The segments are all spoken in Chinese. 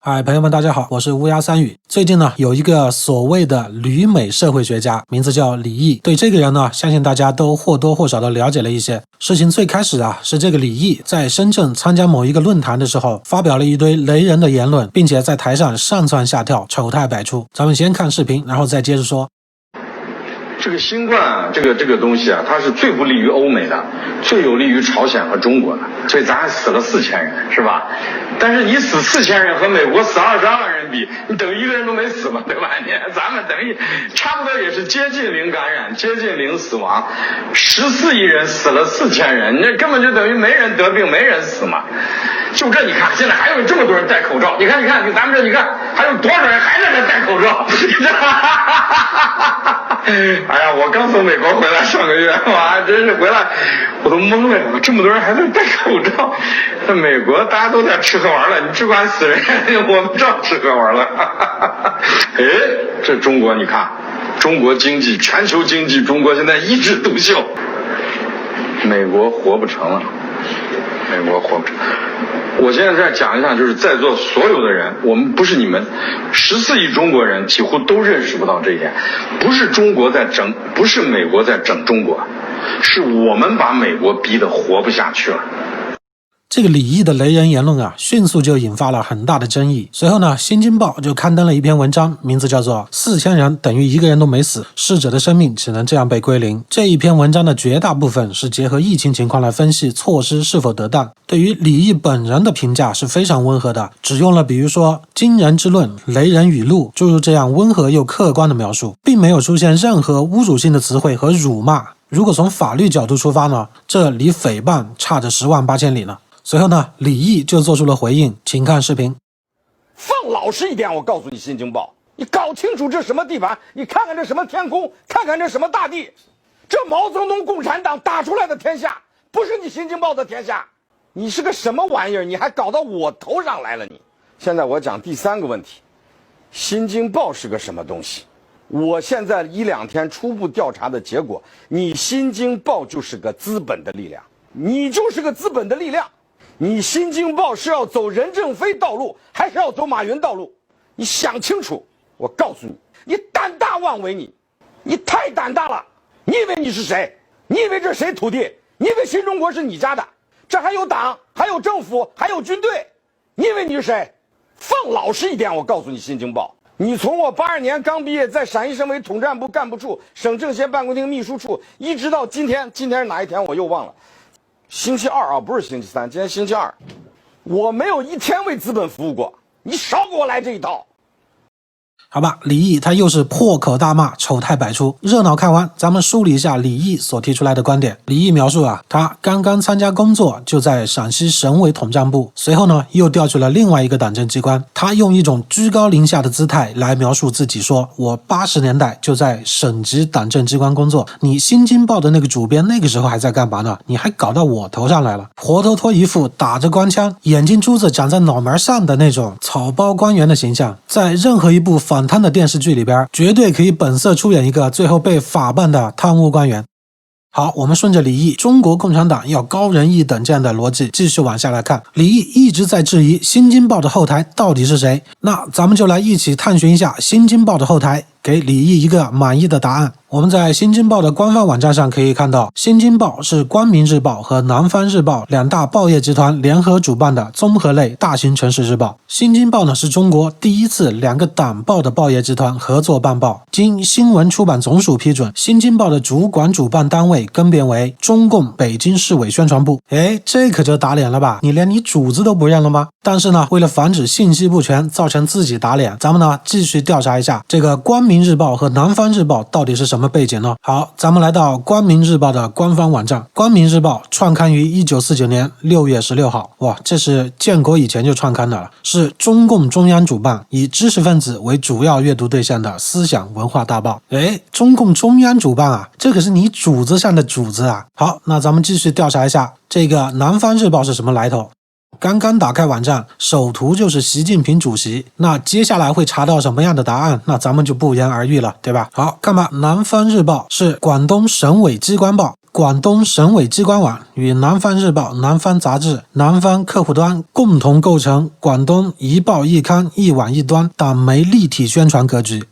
嗨，朋友们，大家好，我是乌鸦三语。最近呢，有一个所谓的旅美社会学家，名字叫李毅。对这个人呢，相信大家都或多或少的了解了一些。事情最开始啊，是这个李毅在深圳参加某一个论坛的时候，发表了一堆雷人的言论，并且在台上上蹿下跳，丑态百出。咱们先看视频，然后再接着说。这个新冠啊，这个东西啊，它是最不利于欧美的，最有利于朝鲜和中国的，所以咱还死了4000人，是吧？但是你死4000人和美国死22万人比，你等于一个人都没死嘛，对吧？咱们等于差不多也是接近零感染，接近零死亡，14亿人死了4000人，那根本就等于没人得病，没人死嘛。就这你看，现在还有这么多人戴口罩，你看，咱们这你看还有多少人还在这戴口罩？哎呀，我刚从美国回来，上个月，哇，真是回来我都懵了，这么多人还在戴口罩。在美国大家都在吃喝玩乐，你只管死人，我们照吃喝玩乐。哎，这中国你看，中国经济，全球经济，中国现在一枝独秀，美国活不成了，美国活不成。我现在再讲一下，就是在座所有的人，我们不是你们14亿中国人几乎都认识不到这一点，不是中国在整，不是美国在整中国，是我们把美国逼得活不下去了。这个李毅的雷人言论啊，迅速就引发了很大的争议。随后呢，《新京报》就刊登了一篇文章，名字叫做4000人等于一个人都没死，逝者的生命只能这样被归零。这一篇文章的绝大部分是结合疫情情况来分析措施是否得当，对于李毅本人的评价是非常温和的，只用了比如说惊人之论、雷人语录诸如这样温和又客观的描述，并没有出现任何侮辱性的词汇和辱骂。如果从法律角度出发呢，这离诽谤差着10万8千里呢。随后呢，李毅就做出了回应，请看视频。放老实一点，我告诉你，《新京报》，你搞清楚这什么地盘，你看看这什么天空，看看这什么大地，这毛泽东共产党打出来的天下，不是你《新京报》的天下。你是个什么玩意儿？你还搞到我头上来了你。现在我讲第三个问题，《新京报》是个什么东西？我现在1、2天初步调查的结果，你《新京报》就是个资本的力量，你就是个资本的力量。你《新京报》是要走任正非道路，还是要走马云道路？你想清楚！我告诉你，你胆大妄为你太胆大了！你以为你是谁？你以为这是谁土地？你以为新中国是你家的？这还有党，还有政府，还有军队？你以为你是谁？放老实一点！我告诉你，《新京报》，你从我82年刚毕业，在陕西省委统战部干部处、省政协办公厅秘书处，一直到今天，今天是哪一天我又忘了。星期二啊，不是星期三，今天星期二，我没有一天为资本服务过，你少给我来这一套。好吧，李毅他又是破口大骂，丑态百出。热闹看完，咱们梳理一下李毅所提出来的观点。李毅描述啊，他刚刚参加工作就在陕西省委统战部，随后呢又调去了另外一个党政机关。他用一种居高临下的姿态来描述自己说，我80年代就在省级党政机关工作，你《新京报》的那个主编那个时候还在干嘛呢？你还搞到我头上来了，活脱脱一副打着官腔，眼睛珠子长在脑门上的那种草包官员的形象，在任何一部反贪的电视剧里边，绝对可以本色出演一个最后被法办的贪污官员。好，我们顺着李毅中国共产党要高人一等这样的逻辑继续往下来看。李毅一直在质疑《新京报》的后台到底是谁，那咱们就来一起探寻一下《新京报》的后台，给李毅一个满意的答案。我们在《新京报》的官方网站上可以看到，《新京报》是光明日报和南方日报两大报业集团联合主办的综合类大型城市日报。《新京报》呢是中国第一次2个党报的报业集团合作办报，经新闻出版总署批准，《新京报》的主管主办单位更变为中共北京市委宣传部。哎，这可就打脸了吧？你连你主子都不认了吗？但是呢，为了防止信息不全造成自己打脸，咱们呢继续调查一下这个光明日报和南方日报到底是什么背景呢？好，咱们来到光明日报的官方网站。光明日报创刊于1949年6月16号，哇，这是建国以前就创刊的了，是中共中央主办，以知识分子为主要阅读对象的思想文化大报。哎，中共中央主办啊，这可是你主子上的主子啊。好，那咱们继续调查一下这个南方日报是什么来头。刚刚打开网站，首图就是习近平主席，那接下来会查到什么样的答案，那咱们就不言而喻了，对吧？好，看吧，南方日报是广东省委机关报，广东省委机关网与南方日报、南方杂志、南方客户端共同构成广东一报一刊一网一端党媒立体宣传格局。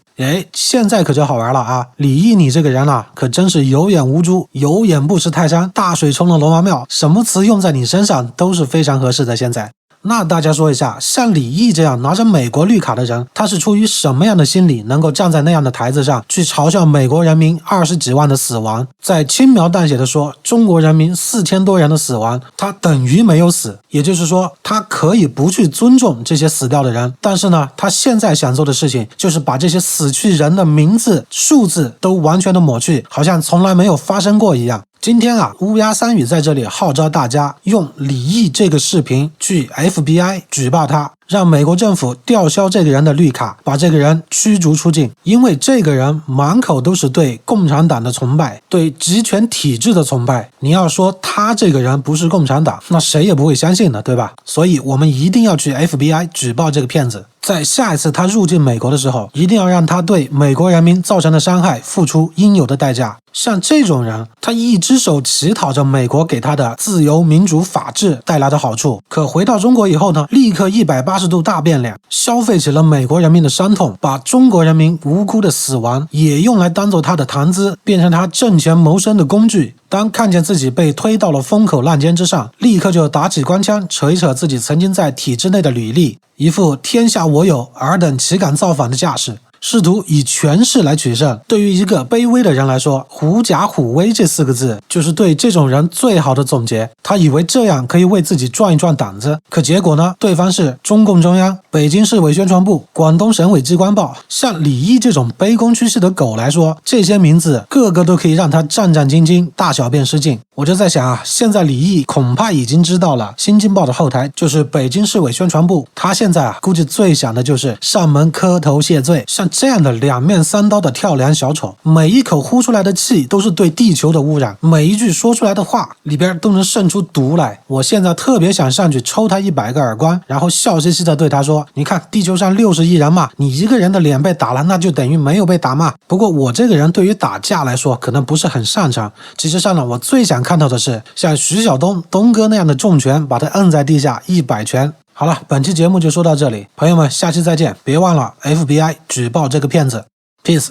现在可就好玩了啊！李毅你这个人啊，可真是有眼无珠，有眼不识泰山，大水冲了龙王庙，什么词用在你身上都是非常合适的。现在那大家说一下，像李毅这样拿着美国绿卡的人，他是出于什么样的心理，能够站在那样的台子上去嘲笑美国人民20几万的死亡，再轻描淡写的说中国人民4000多人的死亡，他等于没有死。也就是说，他可以不去尊重这些死掉的人，但是呢，他现在想做的事情就是把这些死去人的名字、数字都完全的抹去，好像从来没有发生过一样。今天啊，乌鸦三语在这里号召大家用李毅这个视频去 FBI 举报他，让美国政府吊销这个人的绿卡，把这个人驱逐出境。因为这个人满口都是对共产党的崇拜，对集权体制的崇拜。你要说他这个人不是共产党，那谁也不会相信的，对吧？所以我们一定要去 FBI 举报这个骗子。在下一次他入境美国的时候，一定要让他对美国人民造成的伤害付出应有的代价。像这种人，他一只手乞讨着美国给他的自由、民主、法治带来的好处，可回到中国以后呢，立刻180度大变脸，消费起了美国人民的伤痛，把中国人民无辜的死亡也用来当做他的谈资，变成他挣钱谋生的工具。当看见自己被推到了风口浪尖之上，立刻就打起官腔，扯一扯自己曾经在体制内的履历，一副天下我有，尔等岂敢造反的架势，试图以权势来取胜。对于一个卑微的人来说，狐假虎威这4个字就是对这种人最好的总结。他以为这样可以为自己壮一壮胆子，可结果呢，对方是中共中央、北京市委宣传部、广东省委机关报。像李毅这种卑躬屈膝的狗来说，这些名字个个都可以让他战战兢兢，大小便失禁。我就在想啊，现在李毅恐怕已经知道了新京报的后台就是北京市委宣传部，他现在啊估计最想的就是上门磕头谢罪。像这样的两面三刀的跳梁小丑，每一口呼出来的气都是对地球的污染，每一句说出来的话里边都能渗出毒来。我现在特别想上去抽他100个耳光，然后笑嘻嘻的对他说，你看地球上60亿人嘛，你一个人的脸被打了，那就等于没有被打嘛。不过我这个人对于打架来说可能不是很擅长，其实上呢，我最想看到的是像徐晓东东哥那样的重拳，把他摁在地下100拳。好了，本期节目就说到这里，朋友们，下期再见，别忘了 FBI 举报这个骗子 ，Peace。